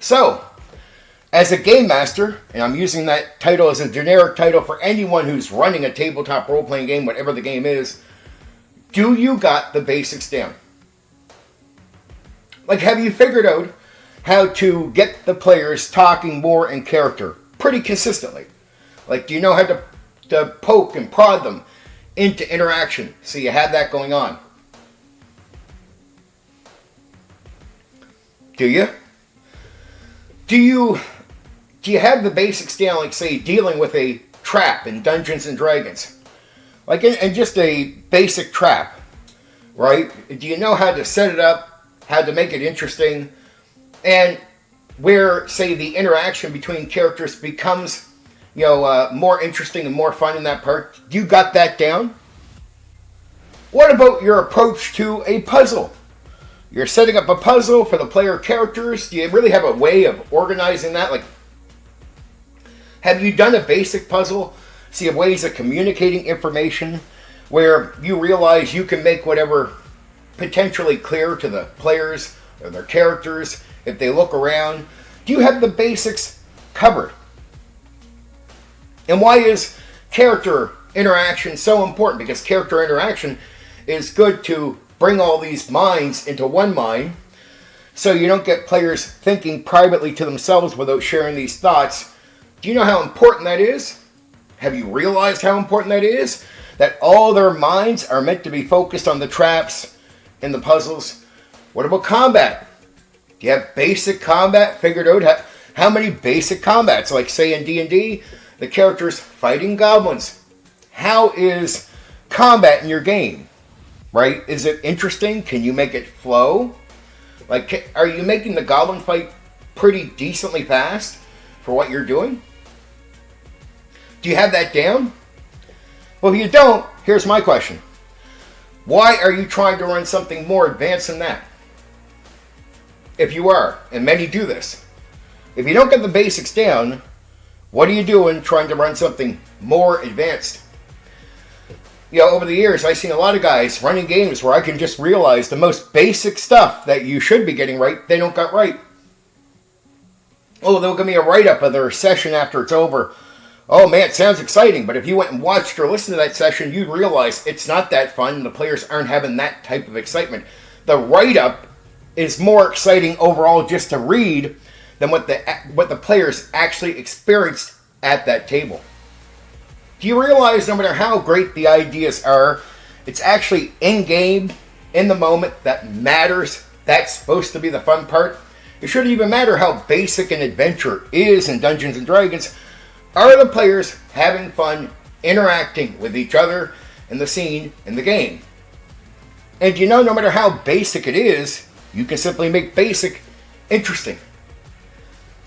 So, as a game master, and I'm using that title as a generic title for anyone who's running a tabletop role-playing game, whatever the game is, do you got the basics down? Like, have you figured out how to get the players talking more in character pretty consistently? Like, do you know how to poke and prod them into interaction so you have that going on? Do you? Do you have the basics down, like, say, dealing with a trap in Dungeons and Dragons? Like, in just a basic trap, right? Do you know how to set it up, how to make it interesting, and where, say, the interaction between characters becomes, more interesting and more fun in that part? You got that down? What about your approach to a puzzle? You're setting up a puzzle for the player characters. Do you really have a way of organizing that? Like, have you done a basic puzzle? So you have ways of communicating information where you realize you can make whatever potentially clear to the players or their characters if they look around. Do you have the basics covered? And why is character interaction so important? Because character interaction is good to bring all these minds into one mind so you don't get players thinking privately to themselves without sharing these thoughts. Do you know how important that is? Have you realized how important that is? That all their minds are meant to be focused on the traps and the puzzles. What about combat? Do you have basic combat figured out? How many basic combats? Like, say, in D&D, the characters fighting goblins. How is combat in your game? Right? Is it interesting? Can you make it flow? Like, are you making the goblin fight pretty decently fast for what you're doing? Do you have that down? Well, if you don't, here's my question. Why are you trying to run something more advanced than that? If you are, and many do this, if you don't get the basics down, what are you doing trying to run something more advanced? Over the years, I've seen a lot of guys running games where I can just realize the most basic stuff that you should be getting right, they don't get right. Oh, they'll give me a write-up of their session after it's over. Oh man, it sounds exciting, but if you went and watched or listened to that session, you'd realize it's not that fun and the players aren't having that type of excitement. The write-up is more exciting overall just to read than what the players actually experienced at that table. Do you realize no matter how great the ideas are, it's actually in-game, in the moment, that matters? That's supposed to be the fun part. It shouldn't even matter how basic an adventure is in Dungeons and Dragons. Are the players having fun interacting with each other in the scene, in the game? And no matter how basic it is, you can simply make basic interesting.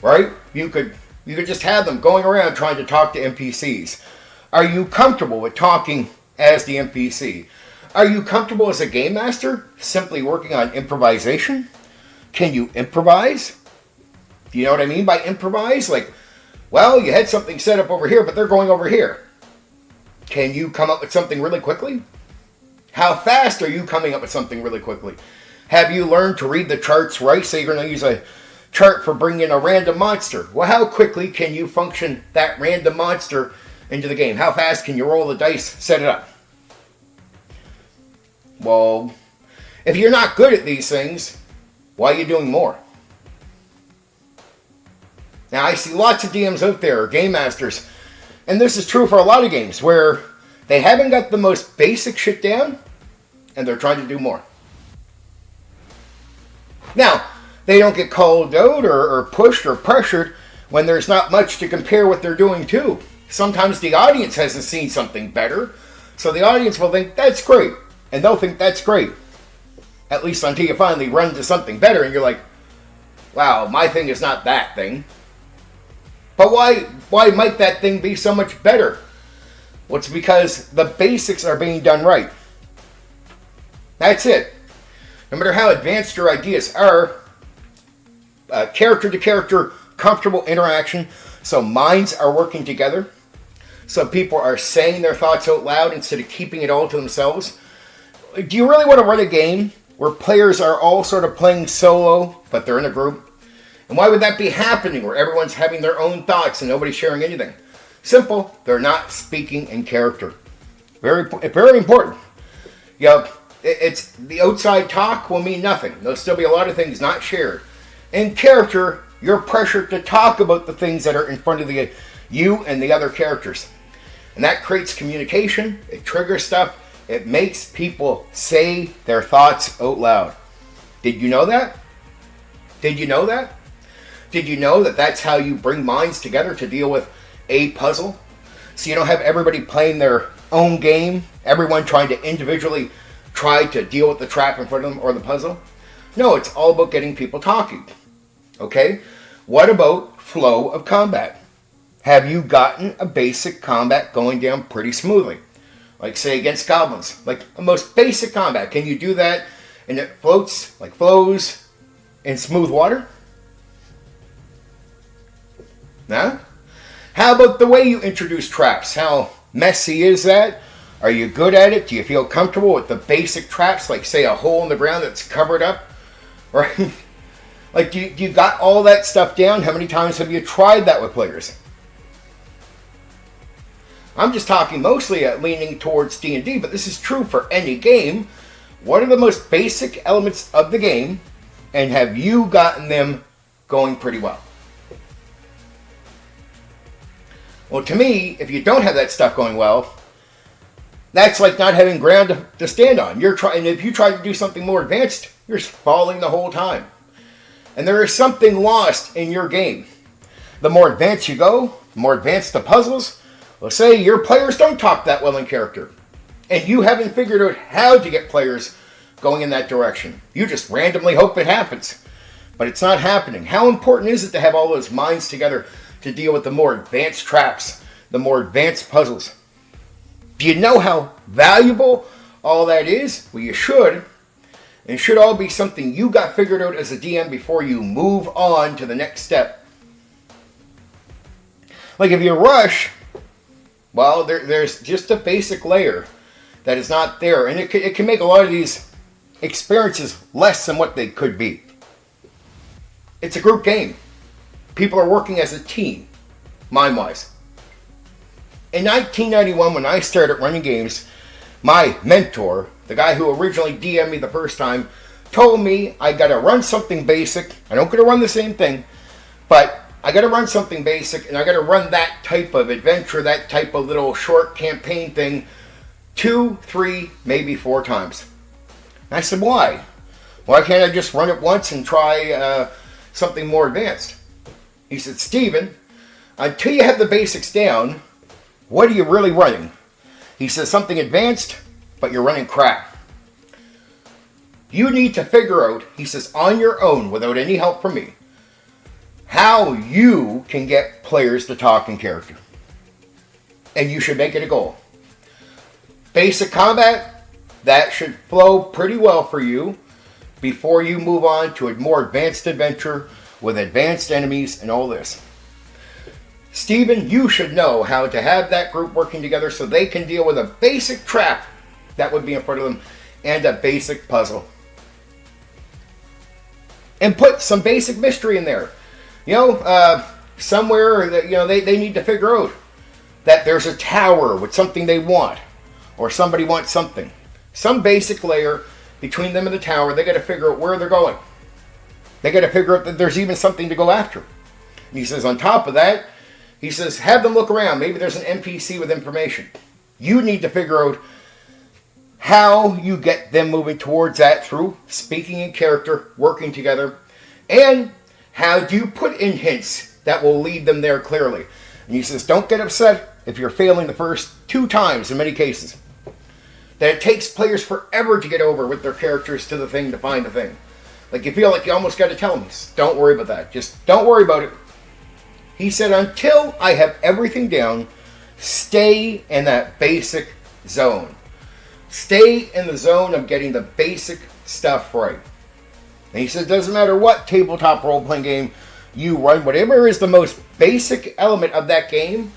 Right? You could just have them going around trying to talk to NPCs. Are you comfortable with talking as the NPC? Are you comfortable as a game master simply working on improvisation? Can you improvise? Do you know what I mean by improvise? Like, well, you had something set up over here, but they're going over here. Can you come up with something really quickly? How fast are you coming up with something really quickly? Have you learned to read the charts right? Say you're going to use a chart for bringing in a random monster. Well, how quickly can you function that random monster into the game? How fast can you roll the dice, set it up? Well, if you're not good at these things, why are you doing more? Now, I see lots of DMs out there, game masters, and this is true for a lot of games, where they haven't got the most basic shit down, and they're trying to do more. Now, they don't get called out or pushed or pressured when there's not much to compare what they're doing to. Sometimes the audience hasn't seen something better, so the audience will think, that's great, and they'll think that's great. At least until you finally run into something better, and you're like, wow, my thing is not that thing. But why might that thing be so much better? Well, it's because the basics are being done right. That's it. No matter how advanced your ideas are, character-to-character comfortable interaction, so minds are working together, so people are saying their thoughts out loud instead of keeping it all to themselves. Do you really want to run a game where players are all sort of playing solo, but they're in a group? And why would that be happening where everyone's having their own thoughts and nobody's sharing anything? Simple, they're not speaking in character. Very important. You know, it's the outside talk will mean nothing. There'll still be a lot of things not shared. In character, you're pressured to talk about the things that are in front of you and the other characters. And that creates communication, it triggers stuff, it makes people say their thoughts out loud. Did you know that? Did you know that? Did you know that that's how you bring minds together to deal with a puzzle? So you don't have everybody playing their own game, everyone trying to individually try to deal with the trap in front of them or the puzzle? No, it's all about getting people talking. Okay? What about flow of combat? Have you gotten a basic combat going down pretty smoothly? Like, say, against goblins. Like, a most basic combat. Can you do that and it flows in smooth water? No? How about the way you introduce traps? How messy is that? Are you good at it? Do you feel comfortable with the basic traps? Like, say, a hole in the ground that's covered up? Right? Like, do you got all that stuff down? How many times have you tried that with players? I'm just talking mostly leaning towards D&D, but this is true for any game. What are the most basic elements of the game, and have you gotten them going pretty well? Well, to me, if you don't have that stuff going well, that's like not having ground to stand on. And if you try to do something more advanced, you're falling the whole time. And there is something lost in your game. The more advanced you go, the more advanced the puzzles. Let's say your players don't talk that well in character, and you haven't figured out how to get players going in that direction. You just randomly hope it happens, but it's not happening. How important is it to have all those minds together to deal with the more advanced traps, the more advanced puzzles? Do you know how valuable all that is? Well, you should. And it should all be something you got figured out as a DM before you move on to the next step. Like, if you rush, well, there's just a basic layer that is not there. And it can make a lot of these experiences less than what they could be. It's a group game. People are working as a team, mind-wise. In 1991, when I started running games, my mentor, the guy who originally DM'd me the first time, told me I got to run something basic. I don't got to run the same thing, but I got to run something basic, and I got to run that type of adventure, that type of little short campaign thing 2, 3, maybe 4 times. And I said, why? Why can't I just run it once and try something more advanced? He said, Stephen, until you have the basics down, what are you really running? He says, something advanced, but you're running crap. You need to figure out, he says, on your own, without any help from me, how you can get players to talk in character. And you should make it a goal. Basic combat, that should flow pretty well for you before you move on to a more advanced adventure with advanced enemies and all this. Stephen, you should know how to have that group working together so they can deal with a basic trap that would be in front of them and a basic puzzle. And put some basic mystery in there. You know, somewhere that, you know, they need to figure out that there's a tower with something they want, or somebody wants something. Some basic layer between them and the tower. They got to figure out where they're going. They got to figure out that there's even something to go after. And he says, on top of that, he says, have them look around. Maybe there's an NPC with information. You need to figure out how you get them moving towards that through speaking in character, working together, and how do you put in hints that will lead them there clearly. And he says, don't get upset if you're failing the first 2 times in many cases. That it takes players forever to get over with their characters to the thing, to find the thing. Like, you feel like you almost got to tell them, don't worry about that. Just don't worry about it. He said, until I have everything down, stay in that basic zone. Stay in the zone of getting the basic stuff right. And he said, it doesn't matter what tabletop role-playing game you run, whatever is the most basic element of that game,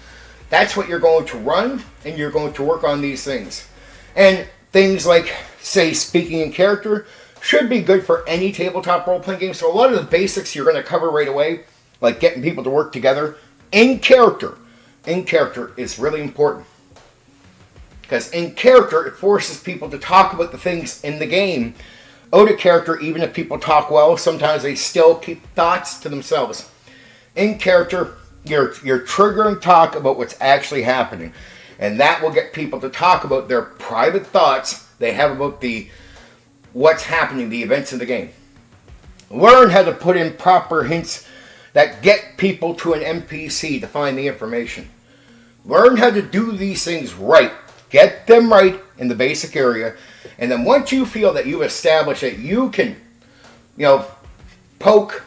that's what you're going to run, and you're going to work on these things. And things like, say, speaking in character should be good for any tabletop role-playing game. So a lot of the basics you're going to cover right away, like getting people to work together in character. In character is really important. Because in character, it forces people to talk about the things in the game. Out of character, even if people talk well, sometimes they still keep thoughts to themselves. In character, you're triggering talk about what's actually happening. And that will get people to talk about their private thoughts they have about what's happening, the events in the game. Learn how to put in proper hints that get people to an NPC to find the information. Learn how to do these things right. Get them right in the basic area. And then once you feel that you've established that you can, poke,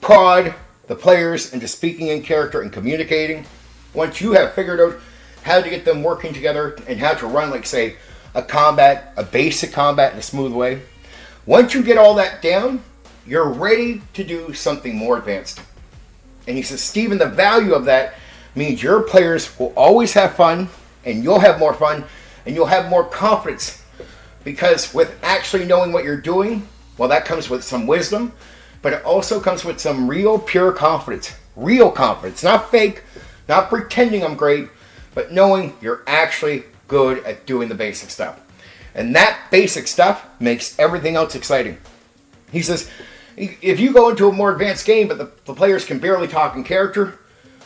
prod the players into speaking in character and communicating, once you have figured out how to get them working together and how to run, like, say, a basic combat in a smooth way, once you get all that down, you're ready to do something more advanced. And he says, Stephen, the value of that means your players will always have fun, and you'll have more fun, and you'll have more confidence. Because with actually knowing what you're doing, well, that comes with some wisdom, but it also comes with some real, pure confidence. Real confidence. Not fake, not pretending I'm great, but knowing you're actually good at doing the basic stuff. And that basic stuff makes everything else exciting. He says, if you go into a more advanced game, but the players can barely talk in character,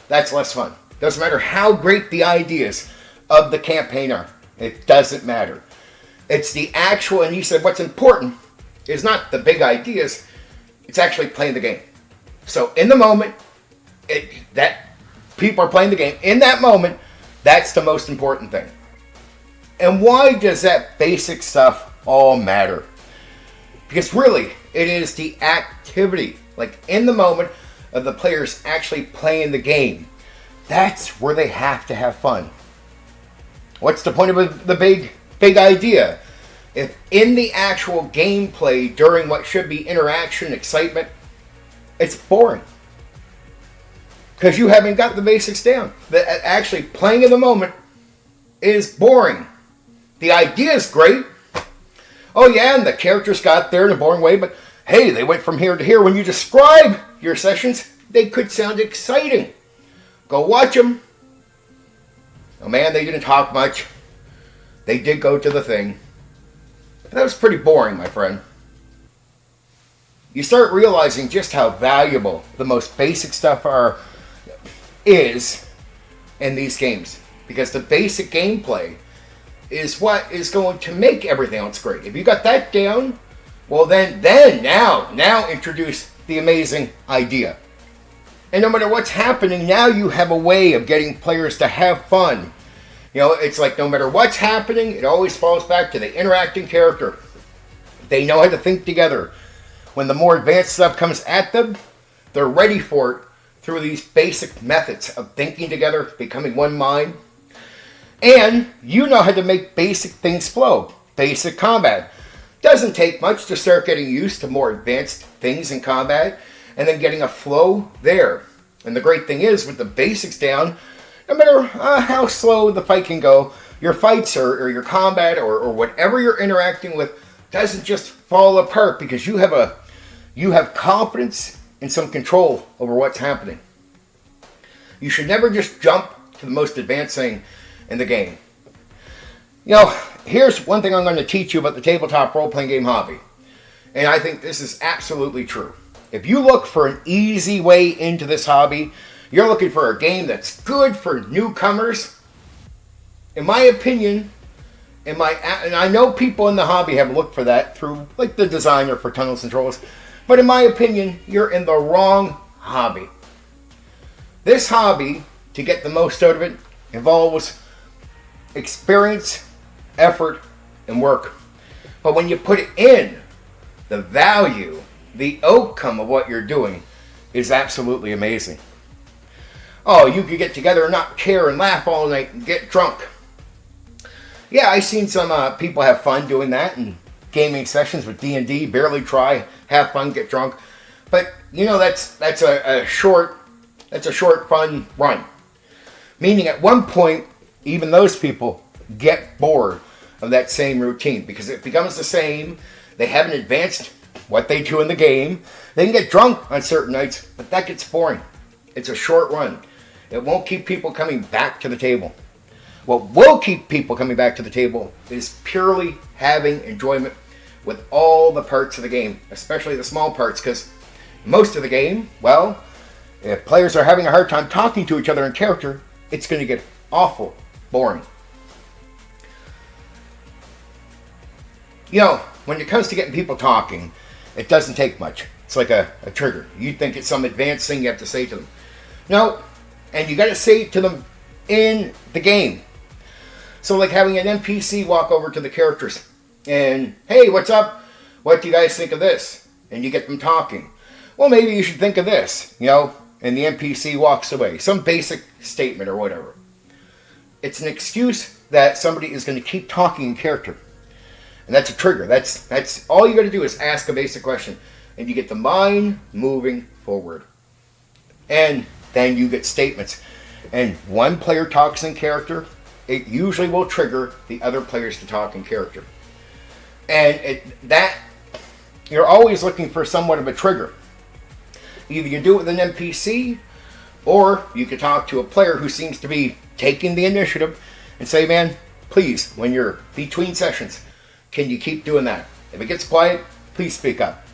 that's less fun. Doesn't matter how great the ideas of the campaign are. It doesn't matter. It's the actual, and he said what's important is not the big ideas, it's actually playing the game. So in the moment, that people are playing the game, in that moment, that's the most important thing. And why does that basic stuff all matter? Because really, it is the activity, like in the moment of the players actually playing the game. That's where they have to have fun. What's the point of the big idea? If in the actual gameplay during what should be interaction, excitement, it's boring. Because you haven't got the basics down. Actually playing in the moment is boring. The idea is great. Oh yeah, and the characters got there in a boring way, but hey, they went from here to here. When you describe your sessions, they could sound exciting. Go watch them. Oh man, they didn't talk much. They did go to the thing. But that was pretty boring, my friend. You start realizing just how valuable the most basic stuff is in these games. Because the basic gameplay is what is going to make everything else great. If you got that down, well then now introduce the amazing idea. And no matter what's happening, now you have a way of getting players to have fun. It's like no matter what's happening, it always falls back to the interacting character. They know how to think together. When the more advanced stuff comes at them, they're ready for it through these basic methods of thinking together, becoming one mind. And you know how to make basic things flow. Basic combat. Doesn't take much to start getting used to more advanced things in combat and then getting a flow there. And the great thing is, with the basics down, no matter how slow the fight can go, your fights or your combat or whatever you're interacting with doesn't just fall apart because you have confidence and some control over what's happening. You should never just jump to the most advanced thing in the game. Here's one thing I'm going to teach you about the tabletop role-playing game hobby. And I think this is absolutely true. If you look for an easy way into this hobby, you're looking for a game that's good for newcomers. In my opinion, and I know people in the hobby have looked for that through like the designer for Tunnels and Trolls, but in my opinion, you're in the wrong hobby. This hobby, to get the most out of it, involves experience, effort, and work. But when you put it in, the value, the outcome of what you're doing is absolutely amazing. Oh, you could get together and not care and laugh all night and get drunk. Yeah, I've seen some people have fun doing that in gaming sessions with D&D, barely try, have fun, get drunk. But, that's a short fun run. Meaning at one point, even those people get bored of that same routine because it becomes the same. They haven't advanced what they do in the game. They can get drunk on certain nights, but that gets boring. It's a short run. It won't keep people coming back to the table. What will keep people coming back to the table is purely having enjoyment with all the parts of the game, especially the small parts, because most of the game, well, if players are having a hard time talking to each other in character, it's going to get awful boring. You know, when it comes to getting people talking, it doesn't take much. It's like a trigger. You think it's some advanced thing you have to say to them. No, and you got to say it to them in the game. So like having an NPC walk over to the characters and, hey, what's up? What do you guys think of this? And you get them talking. Well, maybe you should think of this, you know, and the NPC walks away. Some basic statement or whatever. It's an excuse that somebody is going to keep talking in character. And that's a trigger. That's all you got to do is ask a basic question. And you get the mind moving forward. And then you get statements. And one player talks in character, it usually will trigger the other players to talk in character. And you're always looking for somewhat of a trigger. Either you do it with an NPC, or you could talk to a player who seems to be taking the initiative and say, man, please, when you're between sessions, can you keep doing that? If it gets quiet, please speak up.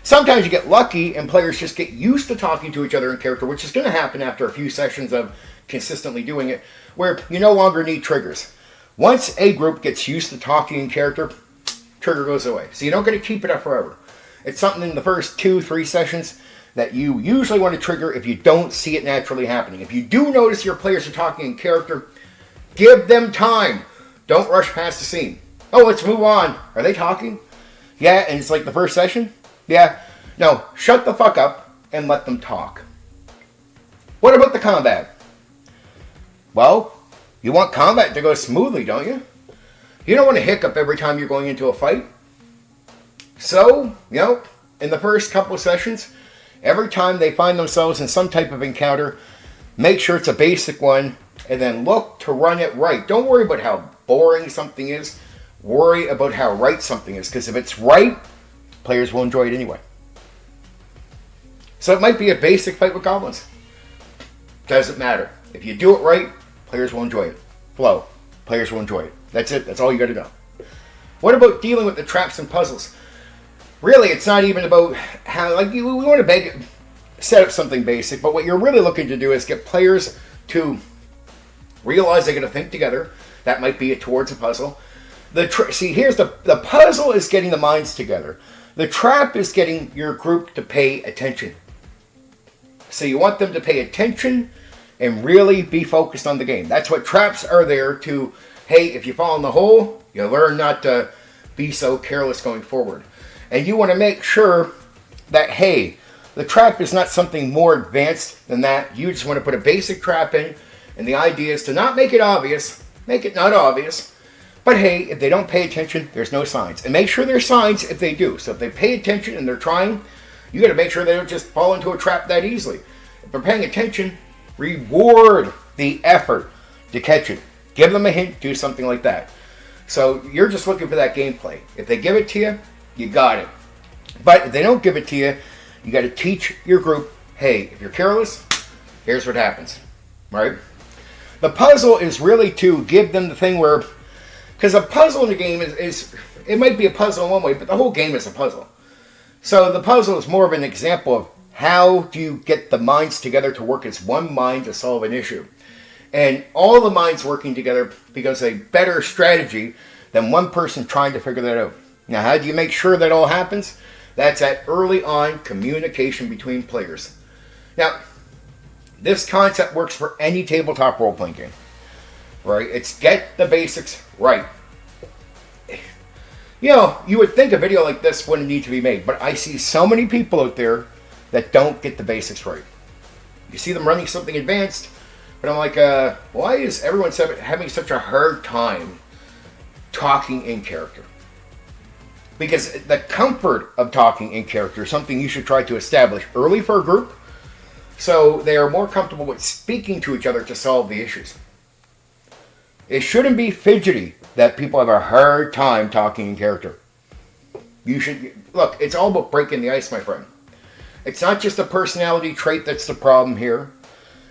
Sometimes you get lucky and players just get used to talking to each other in character, which is going to happen after a few sessions of consistently doing it, where you no longer need triggers. Once a group gets used to talking in character, trigger goes away. So you don't get to keep it up forever. It's something in the first 2-3 sessions that you usually want to trigger if you don't see it naturally happening. If you do notice your players are talking in character, give them time. Don't rush past the scene. Oh, let's move on. Are they talking? Yeah, and it's like the first session? Yeah. No, shut the fuck up and let them talk. What about the combat? Well, you want combat to go smoothly, don't you? You don't want to hiccup every time you're going into a fight. So, you know, in the first couple of sessions, every time they find themselves in some type of encounter, make sure it's a basic one, and then look to run it right. Don't worry about how boring something is. Worry about how right something is, because if it's right, players will enjoy it anyway. So it might be a basic fight with goblins. Doesn't matter. If you do it right, players will enjoy it. Flow. Players will enjoy it. That's it. That's all you got to know. What about dealing with the traps and puzzles? Really, it's not even about how, like, we want to set up something basic, but what you're really looking to do is get players to realize they're going to think together. That might be towards a puzzle. See, here's the puzzle is getting the minds together. The trap is getting your group to pay attention. So you want them to pay attention and really be focused on the game. That's what traps are there to, hey, if you fall in the hole, you learn not to be so careless going forward. And you want to make sure that, hey, the trap is not something more advanced than that. You just want to put a basic trap in, and the idea is to not make it obvious, make it not obvious, but hey, if they don't pay attention, there's no signs. And make sure there's signs if they do. So if they pay attention and they're trying, you got to make sure they don't just fall into a trap that easily. If they're paying attention, reward the effort to catch it. Give them a hint, do something like that. So you're just looking for that gameplay. If they give it to you, you got it. But if they don't give it to you, you got to teach your group, hey, if you're careless, here's what happens. Right? The puzzle is really to give them the thing where, because a puzzle in the game is it might be a puzzle in one way, but the whole game is a puzzle. So the puzzle is more of an example of how do you get the minds together to work as one mind to solve an issue. And all the minds working together becomes a better strategy than one person trying to figure that out. Now, how do you make sure that all happens? That's at early on communication between players. Now, this concept works for any tabletop role-playing game. Right? It's get the basics right. You know, you would think a video like this wouldn't need to be made, but I see so many people out there that don't get the basics right. You see them running something advanced, but I'm like, why is everyone having such a hard time talking in character? Because the comfort of talking in character is something you should try to establish early for a group, so they are more comfortable with speaking to each other to solve the issues. It shouldn't be fidgety that people have a hard time talking in character. You should look. It's all about breaking the ice, my friend. It's not just a personality trait that's the problem here.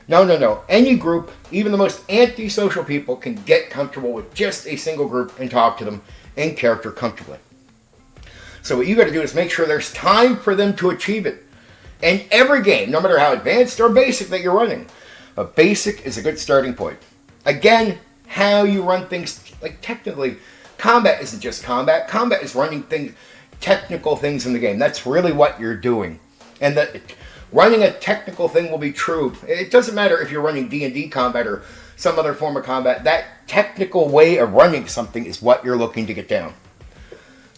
No. Any group, even the most antisocial people, can get comfortable with just a single group and talk to them in character comfortably. So what you got to do is make sure there's time for them to achieve it. In every game, no matter how advanced or basic that you're running, a basic is a good starting point. Again, how you run things, like technically, combat isn't just combat. Combat is running things, technical things in the game. That's really what you're doing. And that running a technical thing will be true. It doesn't matter if you're running D&D combat or some other form of combat. That technical way of running something is what you're looking to get down.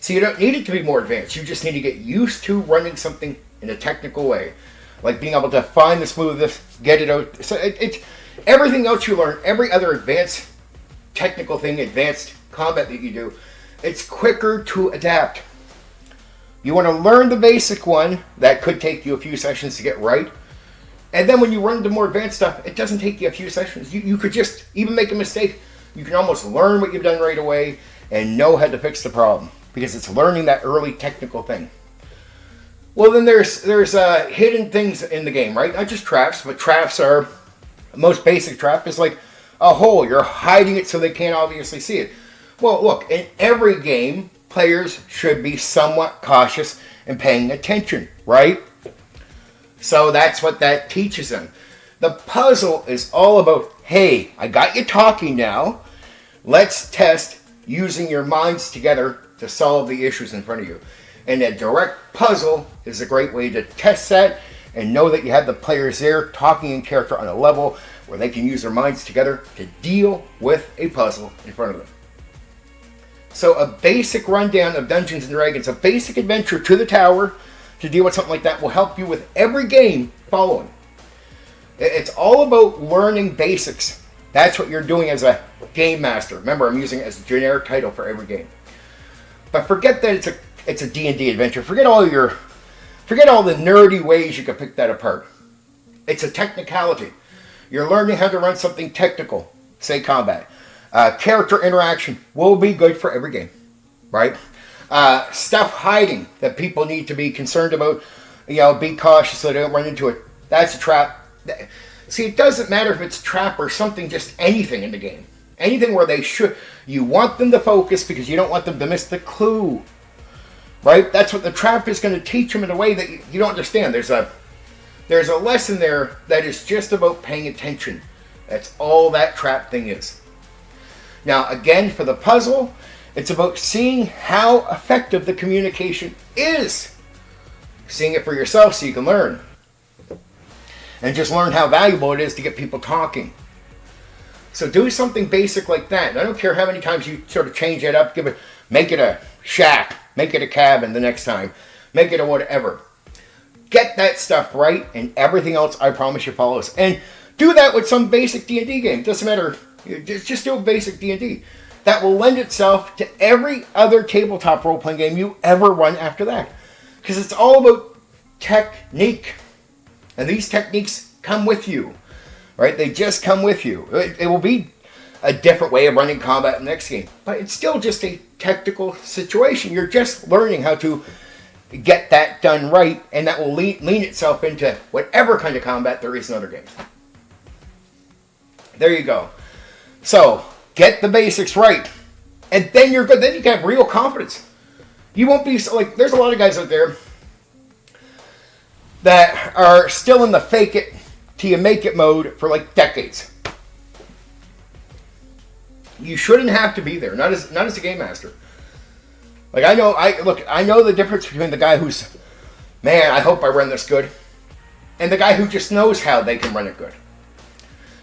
So you don't need it to be more advanced. You just need to get used to running something in a technical way. Like being able to find the smoothness, get it out. So it's everything else you learn, every other advanced technical thing, advanced combat that you do, it's quicker to adapt. You want to learn the basic one. That could take you a few sessions to get right. And then when you run into more advanced stuff, it doesn't take you a few sessions. You could just even make a mistake. You can almost learn what you've done right away and know how to fix the problem. Because it's learning that early technical thing. Well, then there's hidden things in the game, right? Not just traps, but traps are, the most basic trap is like a hole. You're hiding it so they can't obviously see it. Well, look, in every game, players should be somewhat cautious and paying attention, right? So that's what that teaches them. The puzzle is all about, hey, I got you talking now. Let's test using your minds together to solve the issues in front of you. And a direct puzzle is a great way to test that and know that you have the players there talking in character on a level where they can use their minds together to deal with a puzzle in front of them. So a basic rundown of Dungeons & Dragons, a basic adventure to the tower to deal with something like that will help you with every game following. It's all about learning basics. That's what you're doing as a game master. Remember, I'm using it as a generic title for every game. But forget that it's a D&D adventure. Forget all the nerdy ways you can pick that apart. It's a technicality. You're learning how to run something technical, say combat. Character interaction will be good for every game, right? Stuff hiding that people need to be concerned about. Be cautious so they don't run into it. That's a trap. See, it doesn't matter if it's a trap or something, just anything in the game. Anything where you want them to focus because you don't want them to miss the clue. Right? That's what the trap is going to teach them in a way that you don't understand. There's a lesson there that is just about paying attention. That's all that trap thing is. Now, again, for the puzzle, it's about seeing how effective the communication is. Seeing it for yourself so you can learn. And just learn how valuable it is to get people talking. So do something basic like that. I don't care how many times you sort of change it up. Make it a shack. Make it a cabin the next time. Make it a whatever. Get that stuff right, and everything else, I promise you, follows. And do that with some basic D&D game. Doesn't matter. Just do a basic D&D. That will lend itself to every other tabletop role-playing game you ever run after that. Because it's all about technique. And these techniques come with you. Right? They just come with you. It will be a different way of running combat in the next game. But it's still just a technical situation. You're just learning how to get that done right, and that will lean itself into whatever kind of combat there is in other games. There you go. So, get the basics right. And then you're good. Then you can have real confidence. You won't be, like, there's a lot of guys out there that are still in the fake it till you make it mode for like decades. You shouldn't have to be there, not as a game master. Like I know the difference between the guy who's, man, I hope I run this good, and the guy who just knows how they can run it good.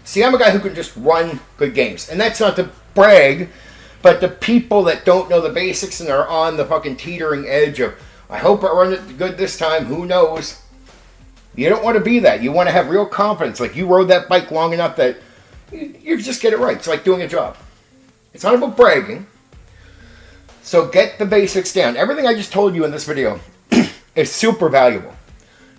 See, I'm a guy who can just run good games, and that's not to brag, but the people that don't know the basics and are on the fucking teetering edge of, I hope I run it good this time, who knows? You don't want to be that. You want to have real confidence. Like you rode that bike long enough that you just get it right. It's like doing a job. It's not about bragging. So get the basics down. Everything I just told you in this video is super valuable.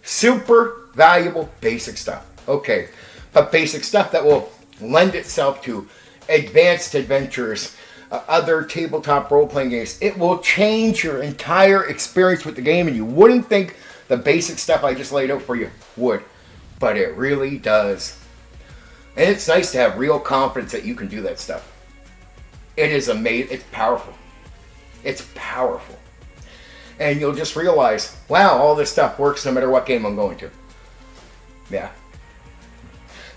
Super valuable basic stuff. Okay. But basic stuff that will lend itself to advanced adventures, other tabletop role-playing games. It will change your entire experience with the game, and you wouldn't think the basic stuff I just laid out for you would. But it really does. And it's nice to have real confidence that you can do that stuff. It is amazing. It's powerful. It's powerful. And you'll just realize, wow, all this stuff works no matter what game I'm going to. Yeah.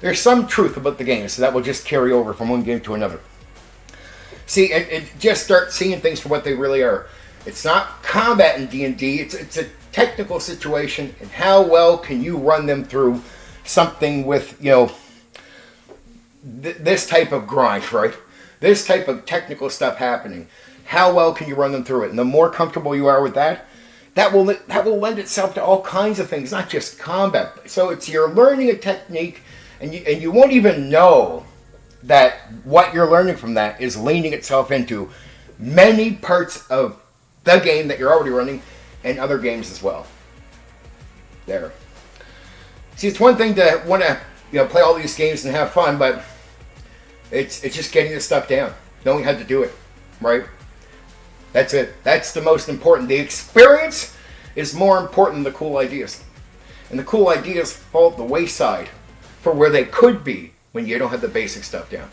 There's some truth about the game, so that will just carry over from one game to another. See, and just start seeing things for what they really are. It's not combat in D&D. It's a technical situation, and how well can you run them through something with, this type of grind, right? This type of technical stuff happening. How well can you run them through it? And the more comfortable you are with that, that will lend itself to all kinds of things, not just combat. So you're learning a technique, and you won't even know that what you're learning from that is leaning itself into many parts of the game that you're already running and other games as well. There. See, it's one thing to want to play all these games and have fun, but it's just getting this stuff down, knowing how to do it, right? That's it. That's the most important. The experience is more important than the cool ideas. And the cool ideas fall at the wayside for where they could be when you don't have the basic stuff down.